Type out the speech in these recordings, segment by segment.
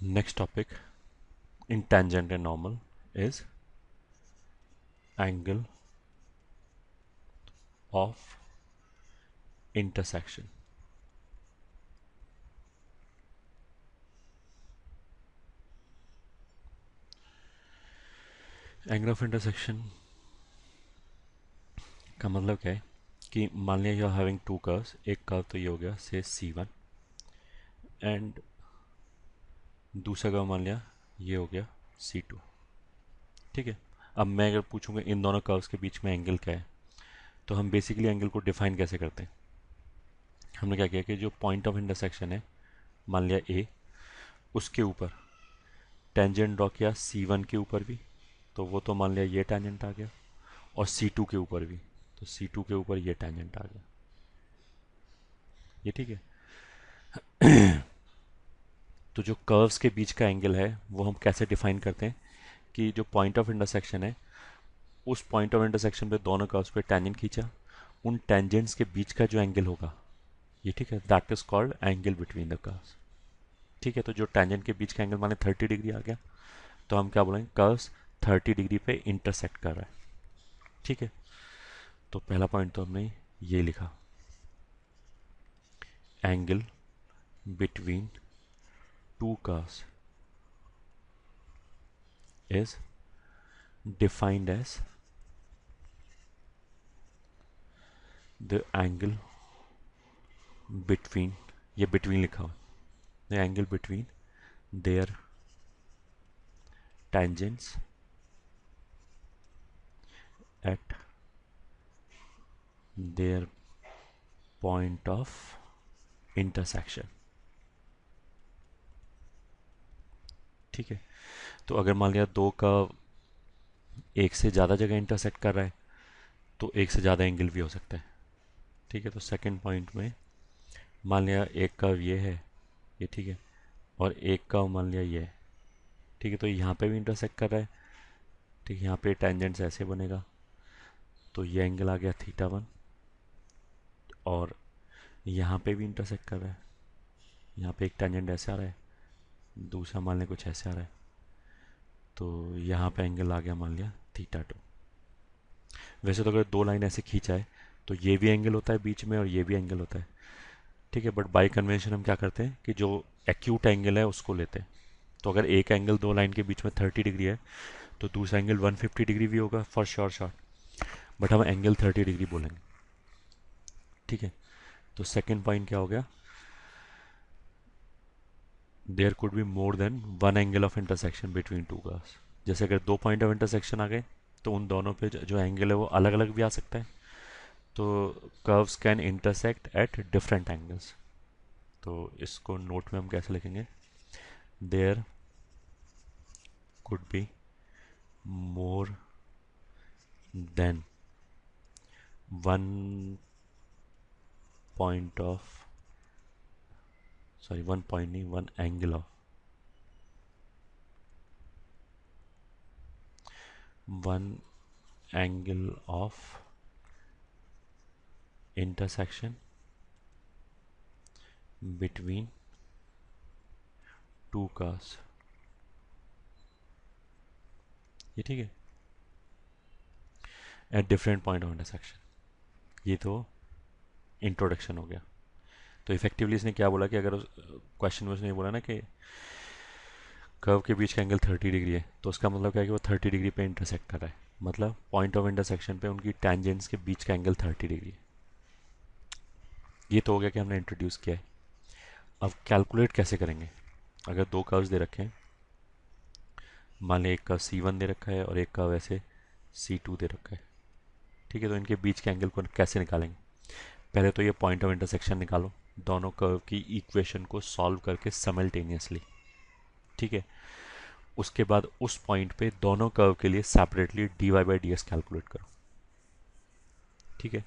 Next topic in tangent and normal is angle of intersection. Angle of intersection का मतलब क्या है कि मान लिया you are having two curves, एक कर्व तो ये हो गया से C1 एंड दूसरा कर्व मान लिया ये हो गया C2। ठीक है, अब मैं अगर पूछूंगा इन दोनों कर्व्स के बीच में एंगल क्या है, तो हम बेसिकली एंगल को डिफाइन कैसे करते हैं। हमने क्या किया कि जो पॉइंट ऑफ इंटरसेक्शन है मान लिया A, उसके ऊपर टेंजेंट ड्रॉ किया C1 के ऊपर भी, तो वो तो मान लिया ये टेंजेंट आ गया, और C2 के ऊपर भी, तो C2 के ऊपर ये टेंजेंट आ गया। ये ठीक है। तो जो कर्व्स के बीच का एंगल है वो हम कैसे डिफाइन करते हैं कि जो पॉइंट ऑफ इंटरसेक्शन है उस पॉइंट ऑफ इंटरसेक्शन पे दोनों कर्व्स पे टेंजेंट खींचा, उन टेंजेंट्स के बीच का जो एंगल होगा, ये ठीक है, that is called angle between the curves. ठीक है, तो जो टेंजेंट के बीच का एंगल माने 30 डिग्री आ गया, तो हम क्या बोलेंगे, कर्व्स 30 डिग्री पे इंटरसेक्ट कर रहा है। ठीक है, तो पहला पॉइंट तो हमने ये लिखा, angle between two curves is defined as the angle between, ये between लिखा हुआ, the angle between their tangents at their point of intersection। ठीक है, तो अगर मान लिया दो का एक से ज़्यादा जगह इंटरसेक्ट कर रहा है तो एक से ज़्यादा एंगल भी हो सकता है। ठीक है, तो सेकंड पॉइंट में मान लिया एक कर्व ये है, ये ठीक है, और एक कर्व मान लिया ये है। ठीक है, तो यहाँ पे भी इंटरसेक्ट कर रहा है। ठीक है, यहाँ पे टेंजेंट्स ऐसे बनेगा, तो ये एंगल आ गया θ1, और यहाँ पे भी इंटरसेक्ट कर रहा है, यहाँ पे एक टेंजेंट ऐसे आ रहा है, दूसरा मान लिया कुछ ऐसे आ रहा है, तो यहाँ पे एंगल आ गया मान लिया θ2। वैसे तो अगर दो लाइन ऐसे खींचा है तो ये भी एंगल होता है बीच में और ये भी एंगल होता है। ठीक है, बट बाय कन्वेंशन हम क्या करते हैं कि जो एक्यूट एंगल है उसको लेते हैं। तो अगर एक एंगल दो लाइन के बीच में 30 डिग्री है तो दूसरा एंगल 150 डिग्री भी होगा फॉर श्योर शॉट, बट हम एंगल 30 डिग्री बोलेंगे। ठीक है, तो सेकेंड पॉइंट क्या हो गया, there could be more than one angle of intersection between two curves. जैसे अगर दो पॉइंट ऑफ इंटरसेक्शन आ गए तो उन दोनों पे जो एंगल है वो अलग अलग भी आ सकता है। तो curves can intersect at different angles. तो इसको नोट में हम कैसे लिखेंगे, there could be more than one point of, sorry one point नहीं, one angle of, one angle of intersection between two curves. ये ठीक है, at different point of intersection. ये तो इंट्रोडक्शन हो गया। तो इफेक्टिवली इसने क्या बोला कि अगर क्वेश्चन में उसने बोला ना कि कर्व के बीच का एंगल 30 डिग्री है, तो उसका मतलब क्या है कि वो 30 डिग्री पे इंटरसेक्ट कर रहा है, मतलब पॉइंट ऑफ इंटरसेक्शन पे उनकी टेंजेंट्स के बीच का एंगल 30 डिग्री है। ये तो हो गया कि हमने इंट्रोड्यूस किया है। अब कैलकुलेट कैसे करेंगे, अगर दो कर्व्स दे रखे हैं, मान लें एक कर्व C1 दे रखा है और एक कर्व ऐसे C2 दे रखा है। ठीक है, तो इनके बीच के एंगल को कैसे निकालेंगे, पहले तो ये पॉइंट ऑफ इंटरसेक्शन निकालो दोनों कर्व की इक्वेशन को सॉल्व करके साइमल्टेनियसली। ठीक है, उसके बाद उस पॉइंट पे दोनों कर्व के लिए सेपरेटली dy/dx कैलकुलेट करो। ठीक है,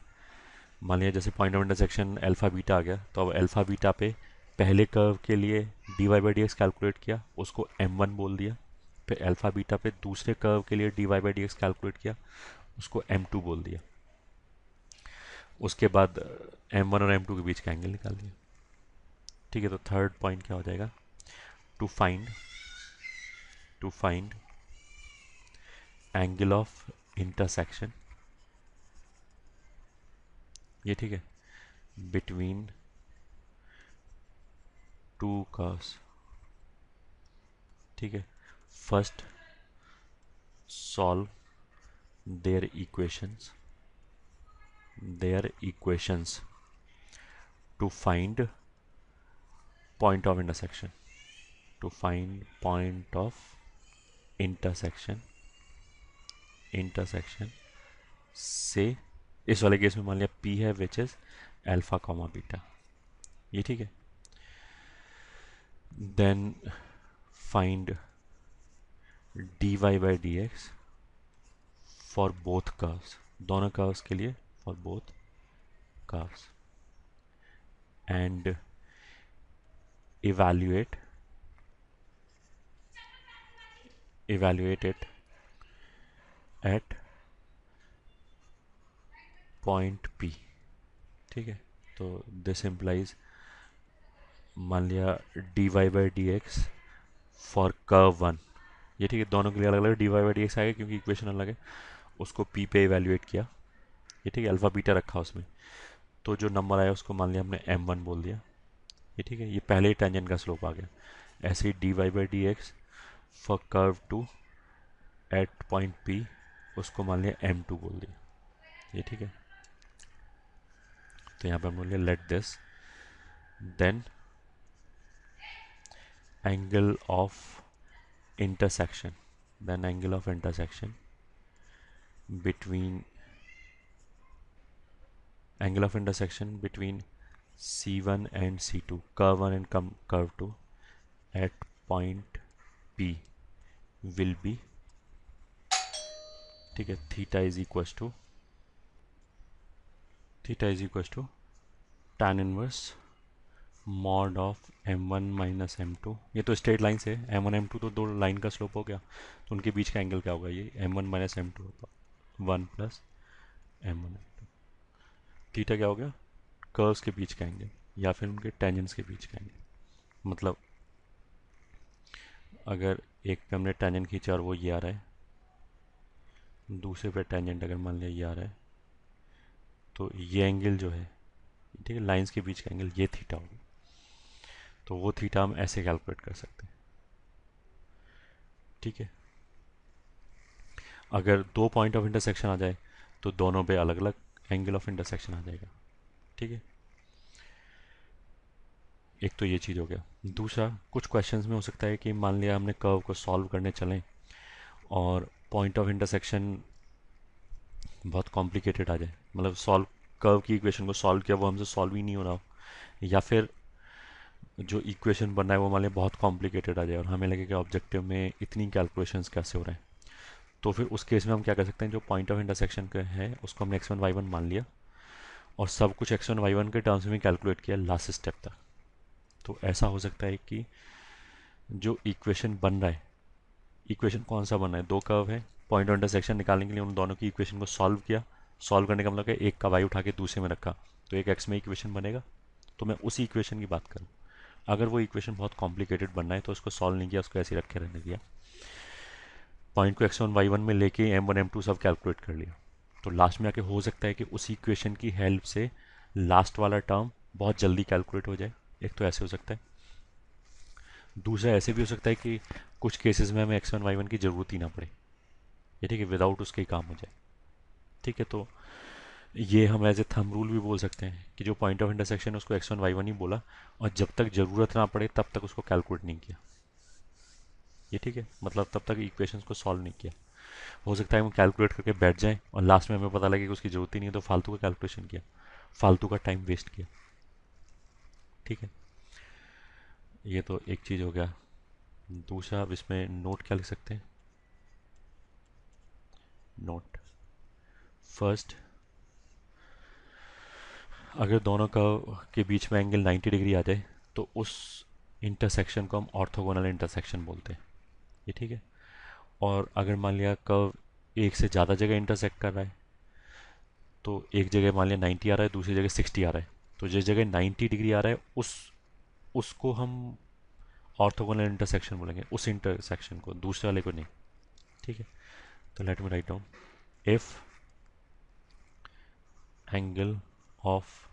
मान लिया जैसे point of intersection alpha beta आ गया, तो अब अल्फा बीटा पे पहले कर्व के लिए dy/dx कैलकुलेट किया, उसको m1 बोल दिया। फिर अल्फा बीटा पे दूसरे कर्व के लिए dy/dx कैलकुलेट किया, उसको m2 बोल दिया। उसके बाद m1 और m2 के बीच का एंगल निकाल दिया। ठीक है, तो थर्ड पॉइंट क्या हो जाएगा, to find to find angle of intersection, ये ठीक है, बिटवीन टू कर्व्स, ठीक है। First solve their equations to find point of intersection, to find point of intersection से, इस वाले केस में मान लिया P है which is alpha comma beta, ये ठीक है। Then find dy by dx for both curves, दोनों कर्व्स के लिए, for both curves, and evaluate it at point P, ठीक है। तो दिस इम्प्लाइज, मान लिया dy by dx for curve 1, ये ठीक है, दोनों के लिए अलग अलग dy by dx आएगा क्योंकि इक्वेशन अलग है, उसको P पे इवेल्युएट किया, ये ठीक है, अल्फा बीटा रखा उसमें, तो जो नंबर आया उसको मान लिया हमने m1 बोल दिया, ये ठीक है। ये पहले ही टेंजेंट का स्लोप आ गया। ऐसे ही dy by dx for curve 2 at point P, उसको मान लिया m2 बोल दिया, ये ठीक है। तो यहाँ पे हम बोल लिया let this, then angle of intersection, between C1 and C2, curve 1 and curve 2 at point P will be, ठीक है, theta is equals to tan inverse mod of m1 minus m2, ये तो स्ट्रेट लाइन से m1 m2 तो दो line का slope हो गया, तो उनके बीच का एंगल क्या होगा, ये m1 माइनस m2 होगा 1 प्लस m1 m2। थीटा क्या हो गया, कर्व्स के बीच का एंगल या फिर उनके टेंजेंट्स के बीच का एंगल। मतलब अगर एक पे हमने टेंजेंट खींचा और वो ये आ रहा है, दूसरे पे टेंजेंट अगर मान लिया ये आ रहा है, तो ये एंगल जो है, ठीक है, लाइंस के बीच का एंगल, ये थीटा होगा। तो वो थीटा हम ऐसे कैलकुलेट कर सकते हैं, ठीक है। अगर दो पॉइंट ऑफ इंटरसेक्शन आ जाए तो दोनों पे अलग अलग एंगल ऑफ इंटरसेक्शन आ जाएगा, ठीक है। एक तो ये चीज़ हो गया। दूसरा, कुछ क्वेश्चंस में हो सकता है कि मान लिया हमने कर्व को सॉल्व करने चलें और पॉइंट ऑफ इंटरसेक्शन बहुत कॉम्प्लिकेटेड आ जाए, मतलब सॉल्व, कर्व की इक्वेशन को सॉल्व किया वो हमसे सॉल्व ही नहीं हो रहा हो, या फिर जो इक्वेशन बन रहा है वो मान लिया बहुत कॉम्प्लिकेटेड आ जाए और हमें लगे कि ऑब्जेक्टिव में इतनी कैलकुलेशंस कैसे हो रहे हैं। तो फिर उस केस में हम क्या कर सकते हैं, जो पॉइंट ऑफ इंटरसेक्शन का है उसको हमने x1 y1 मान लिया और सब कुछ x1 y1 के टर्म्स में कैलकुलेट किया लास्ट स्टेप तक। तो ऐसा हो सकता है कि जो इक्वेशन बन रहा है, इक्वेशन कौन सा बन रहा है, दो कर्व है, पॉइंट ऑफ इंटरसेक्शन निकालने के लिए उन दोनों की इक्वेशन को सॉल्व किया। सॉल्व करने का मतलब है एक का y उठा के दूसरे में रखा, तो एक x में इक्वेशन बनेगा। तो मैं उसी इक्वेशन की बात करूँ, अगर वो इक्वेशन बहुत कॉम्प्लिकेटेड बनना है तो उसको सॉल्व नहीं किया, उसको ऐसे ही रखे रहने दिया, पॉइंट को x1 y1 में लेके m1 m2 सब कैलकुलेट कर लिया। तो लास्ट में आके हो सकता है कि उसी इक्वेशन की हेल्प से लास्ट वाला टर्म बहुत जल्दी कैलकुलेट हो जाए, एक तो ऐसे हो सकता है। दूसरा ऐसे भी हो सकता है कि कुछ केसेस में हमें x1 y1 की ज़रूरत ही ना पड़े, ये ठीक है, विदाउट उसके ही काम हो जाए, ठीक है। तो ये हम एज ए थंब रूल भी बोल सकते हैं कि जो पॉइंट ऑफ इंटरसेक्शन है उसको x1 y1 ही बोला और जब तक ज़रूरत ना पड़े तब तक उसको कैलकुलेट नहीं किया, ये ठीक है, मतलब तब तक इक्वेशंस को सॉल्व नहीं किया। हो सकता है हम कैलकुलेट करके बैठ जाएं और लास्ट में हमें पता लगे कि उसकी ज़रूरत ही नहीं है, तो फालतू का कैलकुलेशन किया, फालतू का टाइम वेस्ट किया, ठीक है। ये तो एक चीज़ हो गया। दूसरा, अब इसमें नोट क्या लिख सकते हैं, नोट फर्स्ट, अगर दोनों का के बीच में एंगल 90 डिग्री आ जाए तो उस इंटरसेक्शन को हम ऑर्थोगोनल इंटरसेक्शन बोलते हैं, ये ठीक है। और अगर मान लिया कर्व एक से ज़्यादा जगह इंटरसेक्ट कर रहा है, तो एक जगह मान लिया 90 आ रहा है, दूसरी जगह 60 आ रहा है, तो जिस जगह 90 डिग्री आ रहा है उसको हम ऑर्थोगोनल इंटरसेक्शन बोलेंगे उस इंटरसेक्शन को, दूसरे वाले को नहीं। ठीक है, तो let me write down, if angle of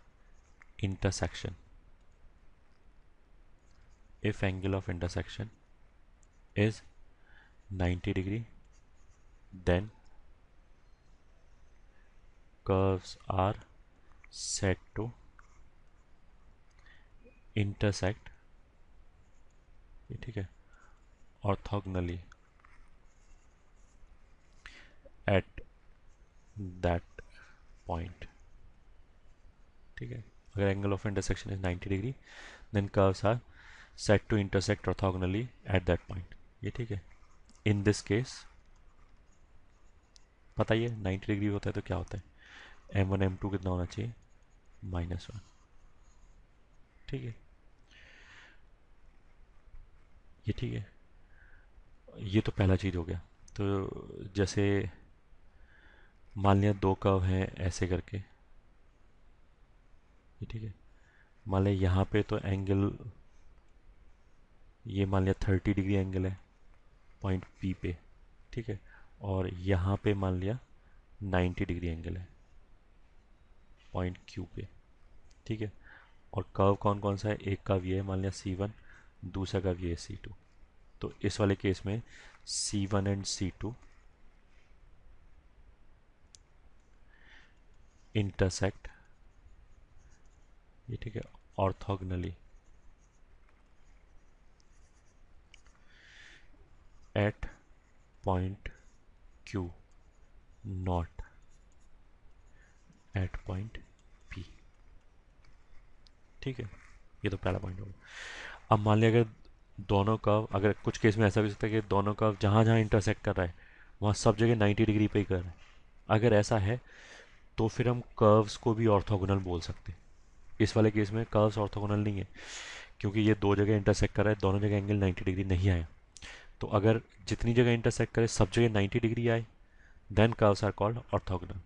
intersection, if angle of intersection is 90 degree, then curves are said to intersect, ये ठीक है, orthogonally at that point। ठीक है, अगर angle of intersection is 90 degree, then curves are said to intersect orthogonally at that point। ये ठीक है। in this case पता ही है 90 डिग्री होता है तो क्या होता है, m1 m2 कितना होना चाहिए, -1। ठीक है, ये ठीक है, ये तो पहला चीज़ हो गया। तो जैसे मान लिया दो कर्व हैं ऐसे करके, ये ठीक है, मान लिया यहाँ पे तो एंगल, ये मान लिया 30 डिग्री एंगल है पॉइंट P पे। ठीक है, और यहाँ पे मान लिया 90 डिग्री एंगल है पॉइंट Q पे। ठीक है, और कर्व कौन कौन सा है, एक कर्व ये है मान लिया C1, दूसरा कर्व ये है C2। तो इस वाले केस में C1 एंड C2 इंटरसेक्ट, ये ठीक है, orthogonally at point Q, not at point P। ठीक है, ये तो पहला पॉइंट होगा। अब मान लिया अगर दोनों कर्व, अगर कुछ केस में ऐसा भी हो सकता है कि दोनों कर्व जहाँ जहाँ इंटरसेक्ट कर रहा है वहाँ सब जगह 90 डिग्री पे ही कर रहा है, अगर ऐसा है तो फिर हम कर्व्स को भी ऑर्थोगोनल बोल सकते हैं। इस वाले केस में कर्व्स ऑर्थोगोनल नहीं है क्योंकि ये दो जगह इंटरसेक्ट कर रहा है, दोनों जगह एंगल 90 डिग्री नहीं आया। तो अगर जितनी जगह इंटरसेक्ट करे सब जगह 90 डिग्री आए, then curves are called orthogonal.